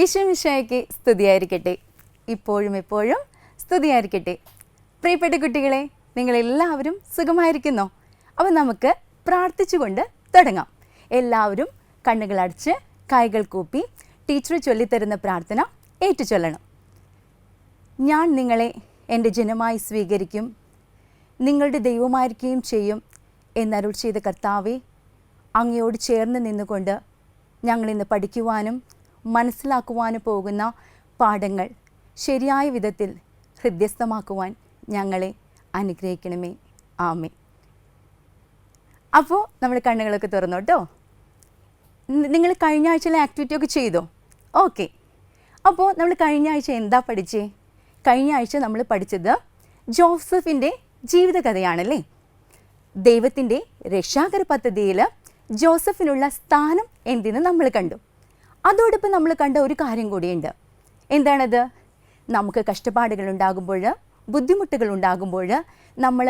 ഈശോമിശിഹായ്ക്ക് സ്തുതിയായിരിക്കട്ടെ. ഇപ്പോഴും എപ്പോഴും സ്തുതിയായിരിക്കട്ടെ. പ്രിയപ്പെട്ട കുട്ടികളെ, നിങ്ങളെല്ലാവരും സുഖമായിരിക്കുന്നോ? അപ്പോൾ നമുക്ക് പ്രാർത്ഥിച്ചുകൊണ്ട് തുടങ്ങാം. എല്ലാവരും കണ്ണുകളടച്ച് കൈകൾ കൂപ്പി ടീച്ചർ ചൊല്ലിത്തരുന്ന പ്രാർത്ഥന ഏറ്റുചൊല്ലണം. ഞാൻ നിങ്ങളെ എൻ്റെ ജനമായി സ്വീകരിക്കും, നിങ്ങളുടെ ദൈവമായിരിക്കുകയും ചെയ്യും എന്നരുൾ ചെയ്ത കർത്താവേ, അങ്ങയോട് ചേർന്ന് നിന്നുകൊണ്ട് ഞങ്ങളിന്ന് പഠിക്കുവാനും മനസ്സിലാക്കുവാനും പോകുന്ന പാഠങ്ങൾ ശരിയായ വിധത്തിൽ ഹൃദ്യസ്ഥമാക്കുവാൻ ഞങ്ങളെ അനുഗ്രഹിക്കണമേ. ആമേൻ. അപ്പോൾ നമ്മൾ കണ്ണുകളൊക്കെ തുറന്നു കേട്ടോ. നിങ്ങൾ കഴിഞ്ഞ ആഴ്ചയിലെ ആക്ടിവിറ്റി ഒക്കെ ചെയ്തോ? ഓക്കെ. അപ്പോൾ നമ്മൾ കഴിഞ്ഞ ആഴ്ച എന്താ പഠിച്ചേ? കഴിഞ്ഞ ആഴ്ച നമ്മൾ പഠിച്ചത് ജോസഫിൻ്റെ ജീവിതകഥയാണല്ലേ. ദൈവത്തിൻ്റെ രക്ഷാകര പദ്ധതിയിൽ ജോസഫിനുള്ള സ്ഥാനം എന്തെന്ന് നമ്മൾ കണ്ടു. അതോടൊപ്പം നമ്മൾ കണ്ട ഒരു കാര്യം കൂടിയുണ്ട്. എന്താണത്? നമുക്ക് കഷ്ടപ്പാടുകൾ ഉണ്ടാകുമ്പോൾ, ബുദ്ധിമുട്ടുകൾ ഉണ്ടാകുമ്പോൾ, നമ്മൾ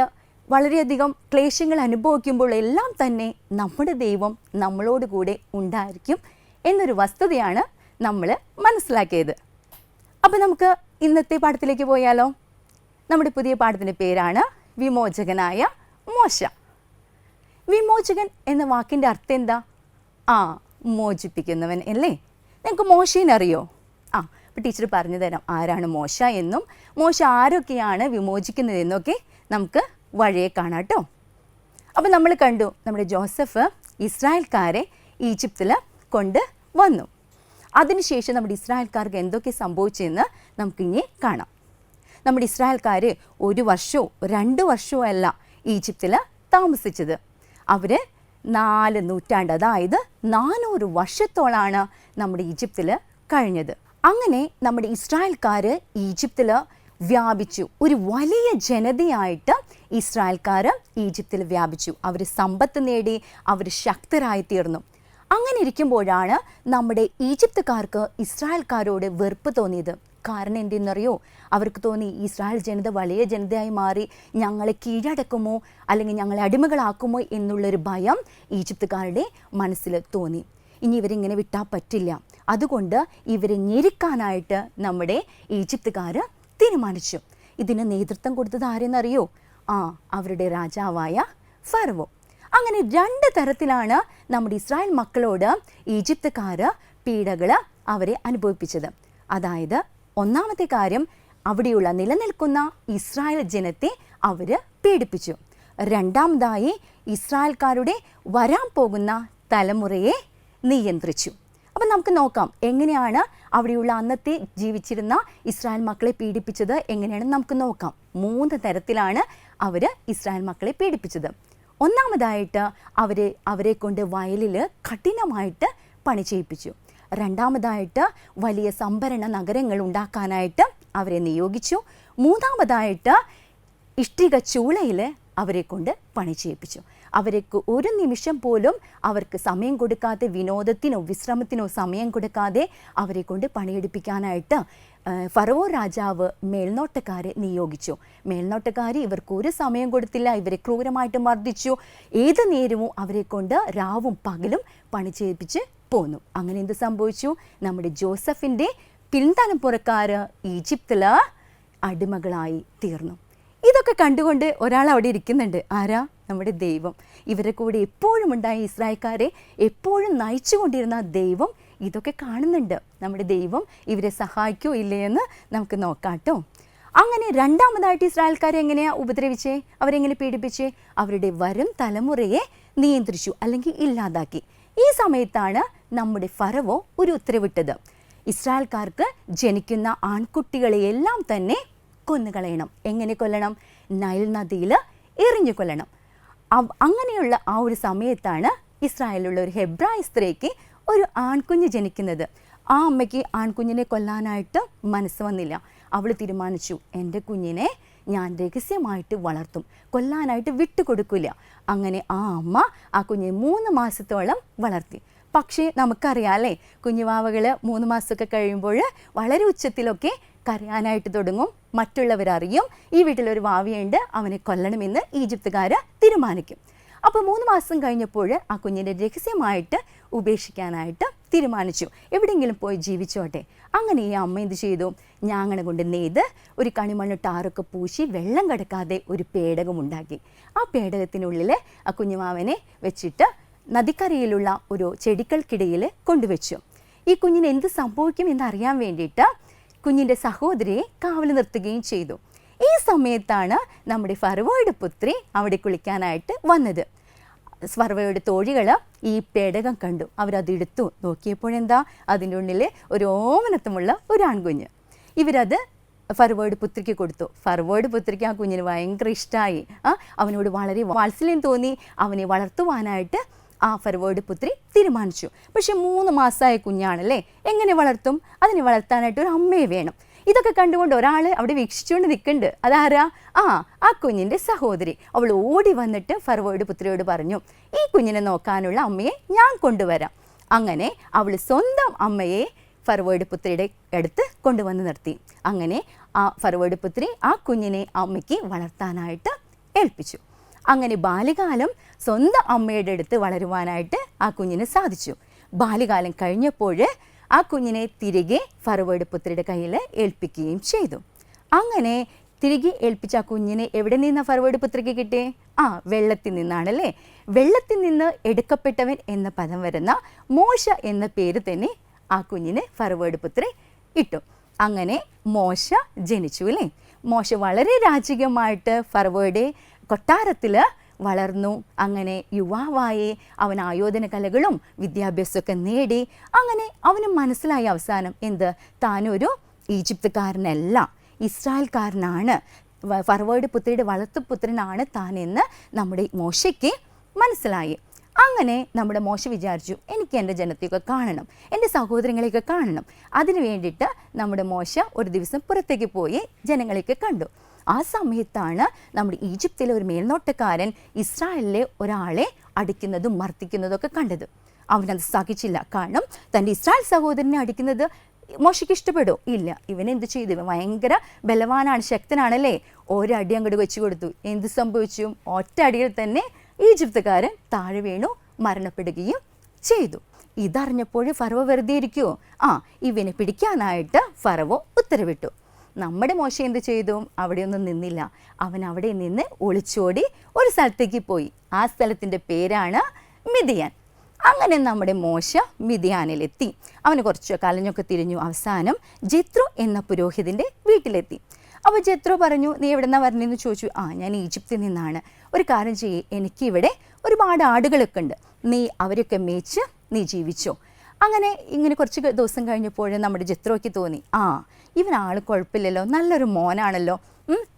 വളരെയധികം ക്ലേശങ്ങൾ അനുഭവിക്കുമ്പോൾ എല്ലാം തന്നെ നമ്മുടെ ദൈവം നമ്മളോട് കൂടെ ഉണ്ടായിരിക്കും എന്നൊരു വസ്തുതയാണ് നമ്മൾ മനസ്സിലാക്കിയത്. അപ്പോൾ നമുക്ക് ഇന്നത്തെ പാഠത്തിലേക്ക് പോയാലോ? നമ്മുടെ പുതിയ പാഠത്തിൻ്റെ പേരാണ് വിമോചകനായ മോശ. വിമോചകൻ എന്ന വാക്കിൻ്റെ അർത്ഥം എന്താ? മോചിപ്പിക്കുന്നവൻ അല്ലേ? നിങ്ങൾക്ക് മോശേനെ അറിയോ? അപ്പോൾ ടീച്ചർ പറഞ്ഞു തരാം ആരാണ് മോശ എന്നും മോശ ആരൊക്കെയാണ് വിമോചിക്കുന്നതെന്നൊക്കെ നമുക്ക് വഴിയെ കാണാം കേട്ടോ. അപ്പോൾ നമ്മൾ കണ്ടു, നമ്മുടെ ജോസഫ് ഇസ്രായേൽക്കാരെ ഈജിപ്തിൽ കൊണ്ട് വന്നു. അതിനുശേഷം നമ്മുടെ ഇസ്രായേൽക്കാർക്ക് എന്തൊക്കെ സംഭവിച്ചെന്ന് നമുക്കിനി കാണാം. നമ്മുടെ ഇസ്രായേൽക്കാർ 1 വർഷമോ 2 വർഷമോ അല്ല ഈജിപ്തിൽ താമസിച്ചത്. അവർ 4 നൂറ്റാണ്ട്, അതായത് 400 വർഷത്തോളാണ് നമ്മുടെ ഈജിപ്തിൽ കഴിഞ്ഞത്. അങ്ങനെ നമ്മുടെ ഇസ്രായേൽക്കാർ ഈജിപ്തിൽ വ്യാപിച്ചു. ഒരു വലിയ ജനതയായിട്ട് ഇസ്രായേൽക്കാർ ഈജിപ്തിൽ വ്യാപിച്ചു. അവർ സമ്പത്ത് നേടി, അവർ ശക്തരായി തീർന്നു. അങ്ങനെ ഇരിക്കുമ്പോഴാണ് നമ്മുടെ ഈജിപ്തുകാർക്ക് ഇസ്രായേൽക്കാരോട് വെറുപ്പ് തോന്നിയത്. കാരണം എന്തെന്നറിയോ? അവർക്ക് തോന്നി ഇസ്രായേൽ ജനത വലിയ ജനതയായി മാറി ഞങ്ങളെ കീഴടക്കുമോ അല്ലെങ്കിൽ ഞങ്ങളെ അടിമകളാക്കുമോ എന്നുള്ളൊരു ഭയം ഈജിപ്തുകാരുടെ മനസ്സിൽ തോന്നി. ഇനി ഇവരിങ്ങനെ വിട്ടാൽ പറ്റില്ല, അതുകൊണ്ട് ഇവരെ ഞെരുക്കാനായിട്ട് നമ്മുടെ ഈജിപ്തുകാർ തീരുമാനിച്ചു. ഇതിന് നേതൃത്വം കൊടുത്തത് ആരെന്നറിയോ? അവരുടെ രാജാവായ ഫറവോ. അങ്ങനെ 2 തരത്തിലാണ് നമ്മുടെ ഇസ്രായേൽ മക്കളോട് ഈജിപ്തുകാർ പീഡകൾ അവരെ അനുഭവിപ്പിച്ചത്. അതായത് ഒന്നാമത്തെ കാര്യം, അവിടെയുള്ള നിലനിൽക്കുന്ന ഇസ്രായേൽ ജനത്തെ അവർ പീഡിപ്പിച്ചു. രണ്ടാമതായി ഇസ്രായേൽക്കാരുടെ വരാൻ പോകുന്ന തലമുറയെ നിയന്ത്രിച്ചു. അപ്പം നമുക്ക് നോക്കാം എങ്ങനെയാണ് അവിടെയുള്ള അന്നത്തെ ജീവിച്ചിരുന്ന ഇസ്രായേൽ മക്കളെ പീഡിപ്പിച്ചത് എങ്ങനെയാണെന്ന് നമുക്ക് നോക്കാം. 3 തരത്തിലാണ് അവർ ഇസ്രായേൽ മക്കളെ പീഡിപ്പിച്ചത്. ഒന്നാമതായിട്ട് അവരെ കൊണ്ട് വയലിൽ കഠിനമായിട്ട് പണി ചെയ്യിപ്പിച്ചു. രണ്ടാമതായിട്ട് വലിയ സംഭരണ നഗരങ്ങൾ ഉണ്ടാക്കാനായിട്ട് അവരെ നിയോഗിച്ചു. മൂന്നാമതായിട്ട് ഇഷ്ടിക ചൂളയിൽ അവരെ കൊണ്ട് പണി ചെയ്യിപ്പിച്ചു. അവർക്ക് ഒരു നിമിഷം പോലും അവർക്ക് സമയം കൊടുക്കാതെ, വിനോദത്തിനോ വിശ്രമത്തിനോ സമയം കൊടുക്കാതെ അവരെ കൊണ്ട് പണിയെടുപ്പിക്കാനായിട്ട് ഫറവോ രാജാവ് മേൽനോട്ടക്കാരെ നിയോഗിച്ചു. മേൽനോട്ടക്കാർ ഇവർക്ക് ഒരു സമയം കൊടുത്തില്ല, ഇവരെ ക്രൂരമായിട്ട് മർദ്ദിച്ചു. ഏത് നേരവും അവരെ കൊണ്ട് രാവും പകലും പണി ചെയ്യിപ്പിച്ച് പോന്നു. അങ്ങനെ എന്ത് സംഭവിച്ചു? നമ്മുടെ ജോസഫിൻ്റെ പിൻതലമുറക്കാർ ഈജിപ്തിൽ അടിമകളായി തീർന്നു. ഇതൊക്കെ കണ്ടുകൊണ്ട് ഒരാൾ അവിടെ ഇരിക്കുന്നുണ്ട്. ആരാ? നമ്മുടെ ദൈവം. ഇവരെ കൂടെ എപ്പോഴും ഉണ്ടായ ഇസ്രായേൽക്കാരെ എപ്പോഴും നയിച്ചു കൊണ്ടിരുന്ന ദൈവം ഇതൊക്കെ കാണുന്നുണ്ട്. നമ്മുടെ ദൈവം ഇവരെ സഹായിക്കോ ഇല്ലേ എന്ന് നമുക്ക് നോക്കാം കേട്ടോ. അങ്ങനെ രണ്ടാമതായിട്ട് ഇസ്രായേൽക്കാരെ എങ്ങനെയാണ് ഉപദ്രവിച്ചേ? അവരെങ്ങനെ പീഡിപ്പിച്ചേ? അവരുടെ വരും തലമുറയെ നിയന്ത്രിച്ചു അല്ലെങ്കിൽ ഇല്ലാതാക്കി. ഈ സമയത്താണ് നമ്മുടെ ഫറവോ ഒരു ഉത്തരവിട്ടത്. ഇസ്രായേൽക്കാർക്ക് ജനിക്കുന്ന ആൺകുട്ടികളെയെല്ലാം തന്നെ കൊന്നുകളയണം. എങ്ങനെ കൊല്ലണം? നൈൽ നദിയിൽ എറിഞ്ഞു കൊല്ലണം. അങ്ങനെയുള്ള ആ ഒരു സമയത്താണ് ഇസ്രായേലിലുള്ള ഒരു ഹെബ്രായ സ്ത്രീക്ക് ഒരു ആൺകുഞ്ഞ് ജനിക്കുന്നത്. ആ അമ്മയ്ക്ക് ആൺകുഞ്ഞിനെ കൊല്ലാനായിട്ട് മനസ്സ് വന്നില്ല. അവൾ തീരുമാനിച്ചു, എൻ്റെ കുഞ്ഞിനെ ഞാൻ രഹസ്യമായിട്ട് വളർത്തും, കൊല്ലാനായിട്ട് വിട്ടുകൊടുക്കില്ല. അങ്ങനെ ആ അമ്മ ആ കുഞ്ഞിനെ 3 മാസത്തോളം വളർത്തി. പക്ഷേ നമുക്കറിയാം അല്ലേ, കുഞ്ഞുവാവകൾ 3 മാസമൊക്കെ കഴിയുമ്പോൾ വളരെ ഉച്ചത്തിലൊക്കെ കരയാനായിട്ട് തുടങ്ങും. മറ്റുള്ളവരറിയും ഈ വീട്ടിലൊരു വാവിയുണ്ട്, അവനെ കൊല്ലണമെന്ന് ഈജിപ്തുകാർ തീരുമാനിക്കും. അപ്പോൾ 3 മാസം കഴിഞ്ഞപ്പോൾ ആ കുഞ്ഞിനെ രഹസ്യമായിട്ട് ഉപേക്ഷിക്കാനായിട്ട് തീരുമാനിച്ചു, എവിടെയെങ്കിലും പോയി ജീവിച്ചോട്ടെ. അങ്ങനെ ഈ അമ്മ എന്ത് ചെയ്തു, ഞാങ്ങണ കൊണ്ട് നെയ്ത് ഒരു കണിമണ്ണ് ടാറൊക്കെ പൂശി വെള്ളം കിടക്കാതെ ഒരു പേടകം ഉണ്ടാക്കി. ആ പേടകത്തിനുള്ളിൽ ആ കുഞ്ഞുമാവനെ വെച്ചിട്ട് നദിക്കരയിലുള്ള ഒരു ചെടികൾക്കിടയിൽ കൊണ്ടുവച്ചു. ഈ കുഞ്ഞിന് എന്ത് സംഭവിക്കും എന്നറിയാൻ വേണ്ടിയിട്ട് കുഞ്ഞിൻ്റെ സഹോദരിയെ കാവൽ നിർത്തുകയും ചെയ്തു. ഈ സമയത്താണ് നമ്മുടെ ഫറവോയുടെ പുത്രി അവിടെ കുളിക്കാനായിട്ട് വന്നത്. ഫറവോയുടെ തോഴികൾ ഈ പേടകം കണ്ടു, അവരതെടുത്തു. നോക്കിയപ്പോഴെന്താ, അതിൻ്റെ ഉള്ളിൽ ഒരു ഓമനത്വമുള്ള ഒരു ആൺകുഞ്ഞ്. ഇവരത് ഫറവോയുടെ പുത്രിക്ക് കൊടുത്തു. ഫറവോയുടെ പുത്രിക്ക് ആ കുഞ്ഞിന് ഭയങ്കര ഇഷ്ടമായി. അവനോട് വളരെ വാത്സല്യം തോന്നി. അവനെ വളർത്തുവാനായിട്ട് ആ ഫറവോയുടെ പുത്രി തീരുമാനിച്ചു. പക്ഷെ 3 മാസമായ കുഞ്ഞാണല്ലേ, എങ്ങനെ വളർത്തും? അതിനെ വളർത്താനായിട്ട് ഒരു അമ്മയെ വേണം. ഇതൊക്കെ കണ്ടുകൊണ്ട് ഒരാൾ അവിടെ വീക്ഷിച്ചുകൊണ്ട് നിൽക്കുന്നുണ്ട്. അതാരാ? ആ കുഞ്ഞിൻ്റെ സഹോദരി. അവൾ ഓടി വന്നിട്ട് ഫറവോയുടെ പുത്രിയോട് പറഞ്ഞു, ഈ കുഞ്ഞിനെ നോക്കാനുള്ള അമ്മയെ ഞാൻ കൊണ്ടുവരാം. അങ്ങനെ അവൾ സ്വന്തം അമ്മയെ ഫറവോയുടെ പുത്രിയുടെ അടുത്ത് കൊണ്ടുവന്ന് നിർത്തി. അങ്ങനെ ആ ഫറവോയുടെ പുത്രി ആ കുഞ്ഞിനെ അമ്മയ്ക്ക് വളർത്താനായിട്ട് ഏൽപ്പിച്ചു. അങ്ങനെ ബാല്യകാലം സ്വന്തം അമ്മയുടെ അടുത്ത് വളരുവാനായിട്ട് ആ കുഞ്ഞിന് സാധിച്ചു. ബാല്യകാലം കഴിഞ്ഞപ്പോൾ ആ കുഞ്ഞിനെ തിരികെ ഫറവോയുടെ പുത്രിയുടെ കയ്യിൽ ഏൽപ്പിക്കുകയും ചെയ്തു. അങ്ങനെ തിരികെ ഏൽപ്പിച്ച ആ കുഞ്ഞിനെ എവിടെ നിന്നാണ് ഫറവോയുടെ പുത്രിക്ക് കിട്ടിയേ? വെള്ളത്തിൽ നിന്നാണല്ലേ. വെള്ളത്തിൽ നിന്ന് എടുക്കപ്പെട്ടവൻ എന്ന പദം വരുന്ന മോശ എന്ന പേര് തന്നെ ആ കുഞ്ഞിന് ഫറവോയുടെ പുത്രി ഇട്ടു. അങ്ങനെ മോശ ജനിച്ചു അല്ലേ. മോശ വളരെ രാജകീയമായിട്ട് ഫറവോയുടെ കൊട്ടാരത്തിൽ വളർന്നു. അങ്ങനെ യുവാവായി അവൻ ആയോധന കലകളും വിദ്യാഭ്യാസമൊക്കെ നേടി. അങ്ങനെ അവന് മനസ്സിലായി അവസാനം എന്ത്, താനൊരു ഈജിപ്തുകാരനല്ല, ഇസ്രായേൽക്കാരനാണ്, ഫറവോയുടെ പുത്രിയുടെ വളർത്തുപുത്രനാണ് താനെന്ന് നമ്മുടെ മോശയ്ക്ക് മനസ്സിലായി. അങ്ങനെ നമ്മുടെ മോശ വിചാരിച്ചു, എനിക്ക് എൻ്റെ ജനത്തെയൊക്കെ കാണണം, എൻ്റെ സഹോദരങ്ങളെയൊക്കെ കാണണം. അതിനു വേണ്ടിയിട്ട് നമ്മുടെ മോശ ഒരു ദിവസം പുറത്തേക്ക് പോയി ജനങ്ങളെയൊക്കെ കണ്ടു. ആ സമയത്താണ് നമ്മുടെ ഈജിപ്തിലെ ഒരു മേൽനോട്ടക്കാരൻ ഇസ്രായേലിലെ ഒരാളെ അടിക്കുന്നതും മർദ്ദിക്കുന്നതും ഒക്കെ കണ്ടത്. അവനത് സഹിച്ചില്ല. കാരണം തൻ്റെ ഇസ്രായേൽ സഹോദരനെ അടിക്കുന്നത് മോശയ്ക്ക് ഇഷ്ടപ്പെടുമോ? ഇല്ല. ഇവനെന്ത് ചെയ്തു? ഇവൻ ഭയങ്കര ബലവാനാണ്, ശക്തനാണല്ലേ. ഒരടി അങ്ങോട്ട് വെച്ച് കൊടുത്തു. എന്ത് സംഭവിച്ചു? ഒറ്റ അടിയിൽ തന്നെ ഈജിപ്തുകാരൻ താഴെ വീണു മരണപ്പെടുകയും ചെയ്തു. ഇതറിഞ്ഞപ്പോൾ ഫറവോ വെറുതെ ഇരിക്കുമോ? ഇവനെ പിടിക്കാനായിട്ട് ഫറവോ ഉത്തരവിട്ടു. നമ്മുടെ മോശ എന്ത് ചെയ്തു? അവിടെയൊന്നും നിന്നില്ല. അവൻ അവിടെ നിന്ന് ഒളിച്ചോടി ഒരു സ്ഥലത്തേക്ക് പോയി. ആ സ്ഥലത്തിൻ്റെ പേരാണ് മിദിയാൻ. അങ്ങനെ നമ്മുടെ മോശ മിദിയാനിലെത്തി. അവന് കുറച്ച് കലഞ്ഞൊക്കെ തിരിഞ്ഞു. അവസാനം ജെത്രോ എന്ന പുരോഹിതൻ്റെ വീട്ടിലെത്തി. അപ്പോൾ ജെത്രോ പറഞ്ഞു, നീ എവിടെ നിന്നാണ് വരണതെന്ന് ചോദിച്ചു. ഞാൻ ഈജിപ്തിൽ നിന്നാണ്. ഒരു കാര്യം ചെയ്യേ, എനിക്കിവിടെ ഒരുപാട് ആടുകളൊക്കെ ഉണ്ട്, നീ അവരൊക്കെ മേച്ച് നീ ജീവിച്ചോ. അങ്ങനെ ഇങ്ങനെ കുറച്ച് ദിവസം കഴിഞ്ഞപ്പോൾ നമ്മുടെ ജെത്രോയ്ക്ക് തോന്നി, ഇവൻ ആൾ കുഴപ്പമില്ലല്ലോ, നല്ലൊരു മോനാണല്ലോ,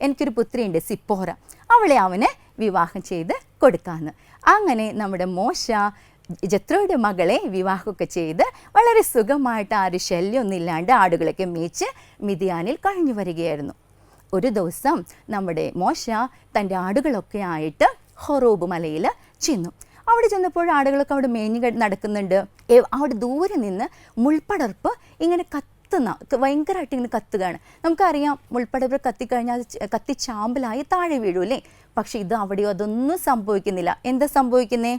എനിക്കൊരു പുത്രിയുണ്ട് സിപ്പോറ, അവളെ അവന് വിവാഹം ചെയ്ത് കൊടുക്കാമെന്ന്. അങ്ങനെ നമ്മുടെ മോശ ജെത്രോയുടെ മകളെ വിവാഹമൊക്കെ ചെയ്ത് വളരെ സുഖമായിട്ട് ആരും ശല്യമൊന്നും ഇല്ലാണ്ട് ആടുകളൊക്കെ മേച്ച് മിദിയാനിൽ കഴിഞ്ഞു വരികയായിരുന്നു. ഒരു ദിവസം നമ്മുടെ മോശ തൻ്റെ ആടുകളൊക്കെ ആയിട്ട് ഹൊറോബ് മലയിൽ ചെന്നു. അവിടെ ചെന്നപ്പോൾ ആടുകളൊക്കെ അവിടെ മേഞ്ഞ് നടക്കുന്നുണ്ട്. അവിടെ ദൂരെ നിന്ന് മുൾപ്പടർപ്പ് ഇങ്ങനെ ഭയങ്കരമായിട്ട് ഇങ്ങനെ കത്തുകയാണ്. നമുക്കറിയാം, മുൾപ്പടർപ്പ് കത്തിക്കഴിഞ്ഞാൽ അത് കത്തിച്ചാമ്പലായി താഴെ വീഴൂല്ലേ. പക്ഷെ ഇത് അവിടെയോ അതൊന്നും സംഭവിക്കുന്നില്ല. എന്താ സംഭവിക്കുന്നേ?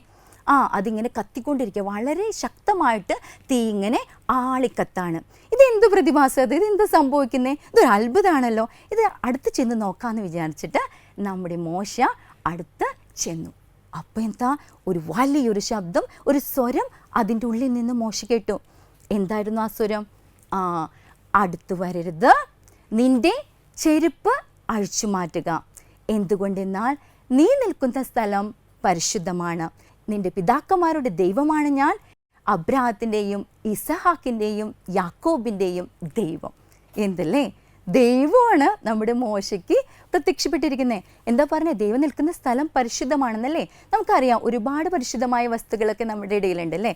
അതിങ്ങനെ കത്തിക്കൊണ്ടിരിക്കുക, വളരെ ശക്തമായിട്ട് തീ ഇങ്ങനെ ആളിക്കത്താണ്. ഇതെന്ത് പ്രതിഭാസം? ഇതെന്ത് സംഭവിക്കുന്നത്? ഇതൊരു അത്ഭുതമാണല്ലോ. ഇത് അടുത്ത് ചെന്ന് നോക്കാമെന്ന് വിചാരിച്ചിട്ട് നമ്മുടെ മോശ അടുത്ത് ചെന്നു. അപ്പം എന്താ, ഒരു വലിയൊരു ശബ്ദം, ഒരു സ്വരം അതിൻ്റെ ഉള്ളിൽ നിന്ന് മോശ കേട്ടു. എന്തായിരുന്നു ആ സ്വരം? അടുത്തു വരരുത്, നിൻ്റെ ചെരുപ്പ് അഴിച്ചു മാറ്റുക. എന്തുകൊണ്ടെന്നാൽ നീ നിൽക്കുന്ന സ്ഥലം പരിശുദ്ധമാണ്, നിൻ്റെ പിതാക്കന്മാരുടെ ദൈവമാണ് ഞാൻ, അബ്രാഹത്തിൻ്റെയും ഇസഹാക്കിൻ്റെയും യാക്കോബിൻ്റെയും ദൈവം. എന്തല്ലേ, ദൈവമാണ് നമ്മുടെ മോശയ്ക്ക് പ്രത്യക്ഷപ്പെട്ടിരിക്കുന്നത്. എന്താ പറഞ്ഞത്? ദൈവം നിൽക്കുന്ന സ്ഥലം പരിശുദ്ധമാണെന്നല്ലേ. നമുക്കറിയാം, ഒരുപാട് പരിശുദ്ധമായ വസ്തുക്കളൊക്കെ നമ്മുടെ ഇടയിലുണ്ടല്ലേ.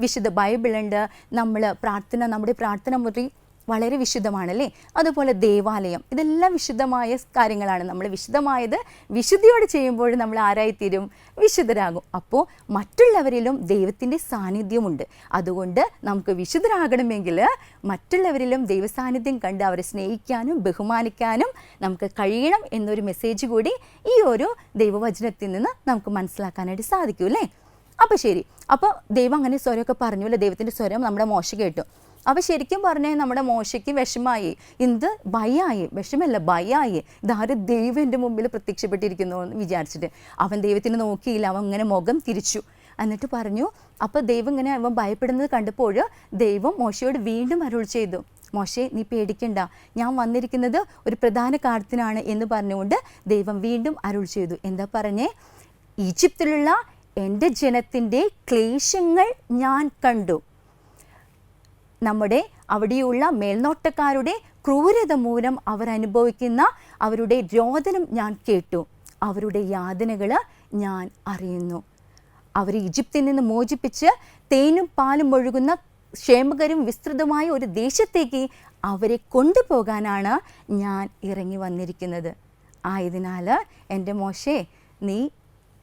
വിശുദ്ധ ബൈബിളുണ്ട്, നമ്മുടെ പ്രാർത്ഥന മുറി വളരെ വിശുദ്ധമാണല്ലേ. അതുപോലെ ദേവാലയം, ഇതെല്ലാം വിശുദ്ധമായ കാര്യങ്ങളാണ്. നമ്മൾ വിശുദ്ധമായത് വിശുദ്ധിയോടെ ചെയ്യുമ്പോൾ നമ്മൾ ആരായിത്തീരും? വിശുദ്ധരാകും. അപ്പോൾ മറ്റുള്ളവരിലും ദൈവത്തിൻ്റെ സാന്നിധ്യമുണ്ട്. അതുകൊണ്ട് നമുക്ക് വിശുദ്ധരാകണമെങ്കിൽ മറ്റുള്ളവരിലും ദൈവസാന്നിധ്യം കണ്ട് അവരെ സ്നേഹിക്കാനും ബഹുമാനിക്കാനും നമുക്ക് കഴിയണം എന്നൊരു മെസ്സേജ് കൂടി ഈ ഒരു ദൈവവചനത്തിൽ നിന്ന് നമുക്ക് മനസ്സിലാക്കാനായിട്ട് സാധിക്കും അല്ലേ. അപ്പോൾ ശരി, അപ്പോൾ ദൈവം അങ്ങനെ സ്വരമൊക്കെ പറഞ്ഞു അല്ലേ, ദൈവത്തിൻ്റെ സ്വരം നമ്മുടെ മോശ കേട്ടു. അപ്പോൾ ശരിക്കും പറഞ്ഞാൽ നമ്മുടെ മോശയ്ക്ക് വിഷമായി, എന്ത് ഭയമായി, വിഷമല്ല ഭയമായി, ഇതാരും ദൈവം എൻ്റെ മുമ്പിൽ പ്രത്യക്ഷപ്പെട്ടിരിക്കുന്നു എന്ന് വിചാരിച്ചിട്ട് അവൻ ദൈവത്തിന് നോക്കിയില്ല, അവൻ ഇങ്ങനെ മുഖം തിരിച്ചു. എന്നിട്ട് പറഞ്ഞു, അപ്പോൾ ദൈവം ഇങ്ങനെ അവൻ ഭയപ്പെടുന്നത് കണ്ടപ്പോൾ ദൈവം മോശയോട് വീണ്ടും അരുൾ ചെയ്തു, മോശേ നീ പേടിക്കണ്ട, ഞാൻ വന്നിരിക്കുന്നത് ഒരു പ്രധാന കാര്യത്തിനാണ് എന്ന് പറഞ്ഞുകൊണ്ട് ദൈവം വീണ്ടും അരുൾ ചെയ്തു. എന്താ പറഞ്ഞേ? ഈജിപ്തിലുള്ള എൻ്റെ ജനത്തിൻ്റെ ക്ലേശങ്ങൾ ഞാൻ കണ്ടു, നമ്മുടെ അവിടെയുള്ള മേൽനോട്ടക്കാരുടെ ക്രൂരത മൂലം അവർ അനുഭവിക്കുന്ന അവരുടെ രോദനം ഞാൻ കേട്ടു, അവരുടെ യാതനകൾ ഞാൻ അറിയുന്നു. അവർ ഈജിപ്തിൽ നിന്ന് മോചിപ്പിച്ച് തേനും പാലും ഒഴുകുന്ന ക്ഷേമകരും വിസ്തൃതമായ ഒരു ദേശത്തേക്ക് അവരെ കൊണ്ടുപോകാനാണ് ഞാൻ ഇറങ്ങി വന്നിരിക്കുന്നത്. ആയതിനാൽ എൻ്റെ മോശേ, നീ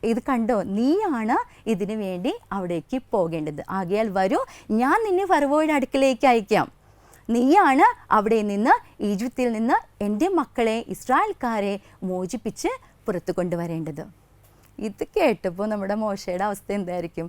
ഇത് കണ്ടോ, നീയാണ് ഇതിനു വേണ്ടി അവിടേക്ക് പോകേണ്ടത്. ആകയാൽ വരൂ, ഞാൻ നിന്നെ ഫറവോയുടെ അടുക്കലേക്ക് അയക്കാം. നീയാണ് അവിടെ നിന്ന് ഈജിപ്തിൽ നിന്ന് എൻ്റെ മക്കളെ ഇസ്രായേൽക്കാരെ മോചിപ്പിച്ച് പുറത്തു കൊണ്ടുവരേണ്ടത്. ഇത് കേട്ടപ്പോൾ നമ്മുടെ മോശയുടെ അവസ്ഥ എന്തായിരിക്കും?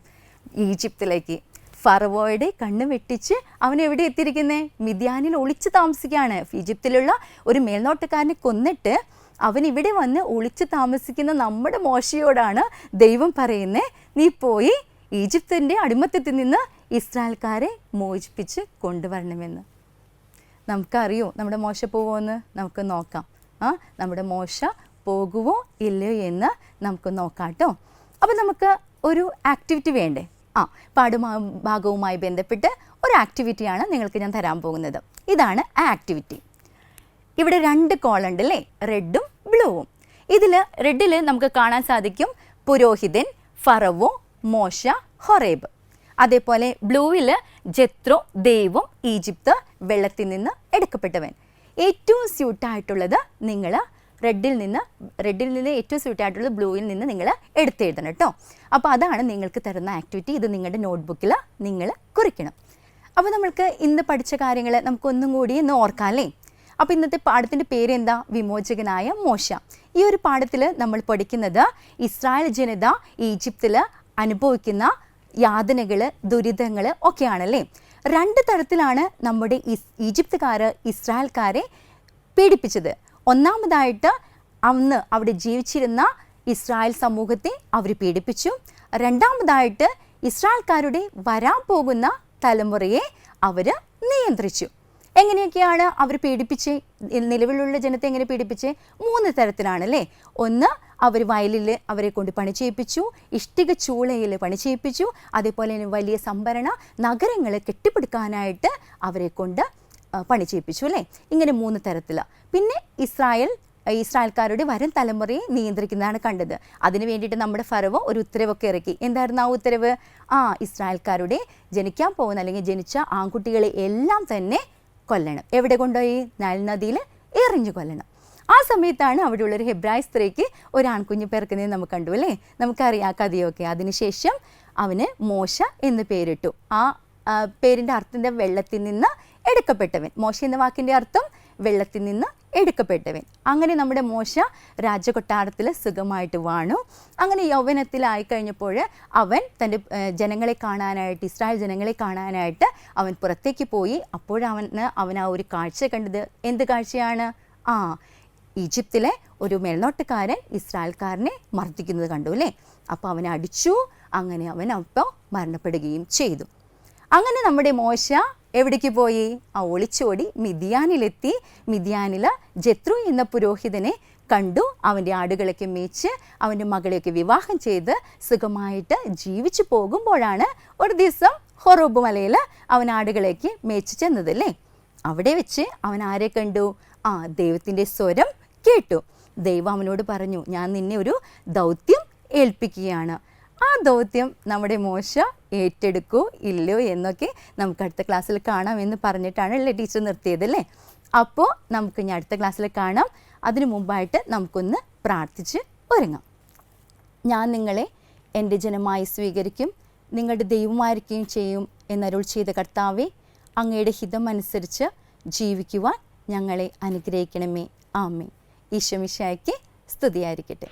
ഈജിപ്തിലേക്ക് ഫറവോയുടെ കണ്ണ് വെട്ടിച്ച് അവൻ എവിടെ എത്തിയിരിക്കുന്നേ? മിദ്യാനിൽ ഒളിച്ച് താമസിക്കുകയാണ്. ഈജിപ്തിലുള്ള ഒരു മേൽനോട്ടക്കാരനെ കൊന്നിട്ട് അവൻ ഇവിടെ വന്ന് ഒളിച്ച് താമസിക്കുന്ന നമ്മുടെ മോശയോടാണ് ദൈവം പറയുന്നത്, നീ പോയി ഈജിപ്തിൻ്റെ അടിമത്തത്തിൽ നിന്ന് ഇസ്രായേൽക്കാരെ മോചിപ്പിച്ച് കൊണ്ടുവരണമെന്ന്. നമുക്കറിയോ നമ്മുടെ മോശ പോവുമെന്ന്? നമുക്ക് നോക്കാം. നമ്മുടെ മോശ പോകുമോ ഇല്ലയോ എന്ന് നമുക്ക് നോക്കാം കേട്ടോ. അപ്പോൾ നമുക്ക് ഒരു ആക്ടിവിറ്റി വേണ്ടേ? പാഠഭാഗവുമായി ബന്ധപ്പെട്ട് ഒരു ആക്ടിവിറ്റിയാണ് നിങ്ങൾക്ക് ഞാൻ തരാൻ പോകുന്നത്. ഇതാണ് ആ ആക്ടിവിറ്റി. ഇവിടെ 2 കോളുണ്ട് അല്ലേ, റെഡും ബ്ലൂവും. ഇതിൽ റെഡിൽ നമുക്ക് കാണാൻ സാധിക്കും പുരോഹിതൻ, ഫറവോ, മോശ, ഹൊറേബ്. അതേപോലെ ബ്ലൂവിൽ ജെത്രോ, ദൈവം, ഈജിപ്ത്, വെള്ളത്തിൽ നിന്ന് എടുക്കപ്പെട്ടവൻ. ഏറ്റവും സ്യൂട്ടായിട്ടുള്ളത് നിങ്ങൾ റെഡിൽ നിന്ന് ഏറ്റവും സ്യൂട്ടായിട്ടുള്ളത് ബ്ലൂവിൽ നിന്ന് നിങ്ങൾ എടുത്തെഴുതണം കേട്ടോ. അപ്പോൾ അതാണ് നിങ്ങൾക്ക് തരുന്ന ആക്ടിവിറ്റി. ഇത് നിങ്ങളുടെ നോട്ട്ബുക്കിൽ നിങ്ങൾ കുറിക്കണം. അപ്പോൾ നമ്മൾക്ക് ഇന്ന് പഠിച്ച കാര്യങ്ങൾ നമുക്കൊന്നും കൂടി ഇന്ന് ഓർക്കാം അല്ലേ. അപ്പോൾ ഇന്നത്തെ പാഠത്തിൻ്റെ പേര് എന്താ? വിമോചകനായ മോശ. ഈ ഒരു പാഠത്തിൽ നമ്മൾ പഠിക്കുന്നത് ഇസ്രായേൽ ജനത ഈജിപ്തിൽ അനുഭവിക്കുന്ന യാതനകൾ, ദുരിതങ്ങൾ ഒക്കെയാണല്ലേ. 2 തരത്തിലാണ് നമ്മുടെ ഈജിപ്തുകാർ ഇസ്രായേൽക്കാരെ പീഡിപ്പിച്ചത്. ഒന്നാമതായിട്ട് അന്ന് അവിടെ ജീവിച്ചിരുന്ന ഇസ്രായേൽ സമൂഹത്തെ അവർ പീഡിപ്പിച്ചു. രണ്ടാമതായിട്ട് ഇസ്രായേൽക്കാരുടെ വരാൻ പോകുന്ന തലമുറയെ അവർ നിയന്ത്രിച്ചു. എങ്ങനെയൊക്കെയാണ് അവർ പീഡിപ്പിച്ച്? നിലവിലുള്ള ജനത്തെ എങ്ങനെ പീഡിപ്പിച്ച്? 3 തരത്തിലാണല്ലേ. ഒന്ന്, അവർ വയലിൽ അവരെ കൊണ്ട് പണി ചെയ്യിപ്പിച്ചു, ഇഷ്ടിക ചൂളയിൽ പണി ചെയ്യിപ്പിച്ചു, അതേപോലെ തന്നെ വലിയ സംഭരണ നഗരങ്ങൾ കെട്ടിപ്പടുക്കാനായിട്ട് അവരെ കൊണ്ട് പണി ചെയ്യിപ്പിച്ചു അല്ലേ. ഇങ്ങനെ 3 തരത്തിലാണ്. പിന്നെ ഇസ്രായേൽക്കാരുടെ വരും തലമുറയെ നിയന്ത്രിക്കുന്നതാണ് കണ്ടത്. അതിന് വേണ്ടിയിട്ട് നമ്മുടെ ഫറവോ ഒരു ഉത്തരവൊക്കെ ഇറക്കി. എന്തായിരുന്നു ആ ഉത്തരവ്? ഇസ്രായേൽക്കാരുടെ ജനിക്കാൻ പോകുന്ന അല്ലെങ്കിൽ ജനിച്ച ആൺകുട്ടികളെ എല്ലാം തന്നെ കൊല്ലണം. എവിടെ കൊണ്ടുപോയി? നൈൽ നദിയിൽ എറിഞ്ഞു കൊല്ലണം. ആ സമയത്താണ് അവിടെയുള്ളൊരു ഹെബ്രായ സ്ത്രീക്ക് ഒരു ആൺകുഞ്ഞ് പിറക്കുന്നത് നമുക്ക് കണ്ടു അല്ലേ. നമുക്കറിയാം കഥയൊക്കെ. അതിനുശേഷം അവന് മോശ എന്ന് പേരിട്ടു. ആ പേരിൻ്റെ അർത്ഥം വെള്ളത്തിൽ നിന്ന് എടുക്കപ്പെട്ടവൻ. മോശ എന്ന വാക്കിൻ്റെ അർത്ഥം വെള്ളത്തിൽ നിന്ന് എടുക്കപ്പെട്ടവൻ. അങ്ങനെ നമ്മുടെ മോശ രാജകൊട്ടാരത്തിൽ സുഖമായിട്ട് വാണു. അങ്ങനെ യൗവനത്തിലായി കഴിഞ്ഞപ്പോൾ അവൻ തൻ്റെ ജനങ്ങളെ കാണാനായിട്ട്, ഇസ്രായേൽ ജനങ്ങളെ കാണാനായിട്ട് അവൻ പുറത്തേക്ക് പോയി. അവൻ ആ ഒരു കാഴ്ച കണ്ടത്. എന്ത് കാഴ്ചയാണ്? ഈജിപ്തിലെ ഒരു മേൽനോട്ടക്കാരൻ ഇസ്രായേൽക്കാരനെ മർദ്ദിക്കുന്നത് കണ്ടു അല്ലേ. അപ്പോൾ അവനെ അടിച്ചു. അങ്ങനെ അവൻ അപ്പോൾ മരണപ്പെടുകയും ചെയ്തു. അങ്ങനെ നമ്മുടെ മോശ എവിടേക്ക് പോയി? ഒളിച്ചോടി മിദ്യാനിലെത്തി. മിദ്യാനിൽ ജെത്രോ എന്ന പുരോഹിതനെ കണ്ടു. അവൻ്റെ ആടുകളൊക്കെ മേച്ച് അവൻ്റെ മകളെയൊക്കെ വിവാഹം ചെയ്ത് സുഖമായിട്ട് ജീവിച്ചു പോകുമ്പോഴാണ് ഒരു ദിവസം ഹൊറേബ് മലയിൽ അവൻ ആടുകളേക്ക് മേച്ച് ചെന്നതല്ലേ. അവിടെ വെച്ച് അവൻ ആരെ കണ്ടു? ദൈവത്തിൻ്റെ സ്വരം കേട്ടു. ദൈവം അവനോട് പറഞ്ഞു, ഞാൻ നിന്നെ ഒരു ദൗത്യം ഏൽപ്പിക്കുകയാണ്. ആ ദൗത്യം നമ്മുടെ മോശ ഏറ്റെടുക്കോ ഇല്ലയോ എന്നൊക്കെ നമുക്ക് അടുത്ത ക്ലാസ്സിൽ കാണാം എന്ന് പറഞ്ഞിട്ടാണ് അല്ലേ ടീച്ചർ നിർത്തിയതല്ലേ. അപ്പോൾ നമുക്ക് ഇനി അടുത്ത ക്ലാസ്സിൽ കാണാം. അതിനു മുമ്പായിട്ട് നമുക്കൊന്ന് പ്രാർത്ഥിച്ച് ഒരുങ്ങാം. ഞാൻ നിങ്ങളെ എൻ്റെ ജനമായി സ്വീകരിക്കും, നിങ്ങളുടെ ദൈവമായിരിക്കുകയും ചെയ്യും എന്നരുൾ ചെയ്ത കർത്താവേ, അങ്ങയുടെ ഹിതം അനുസരിച്ച് ജീവിക്കുവാൻ ഞങ്ങളെ അനുഗ്രഹിക്കണമേ. ആമേൻ. ഈശോ മിശിഹായ്ക്ക് സ്തുതിയായിരിക്കട്ടെ.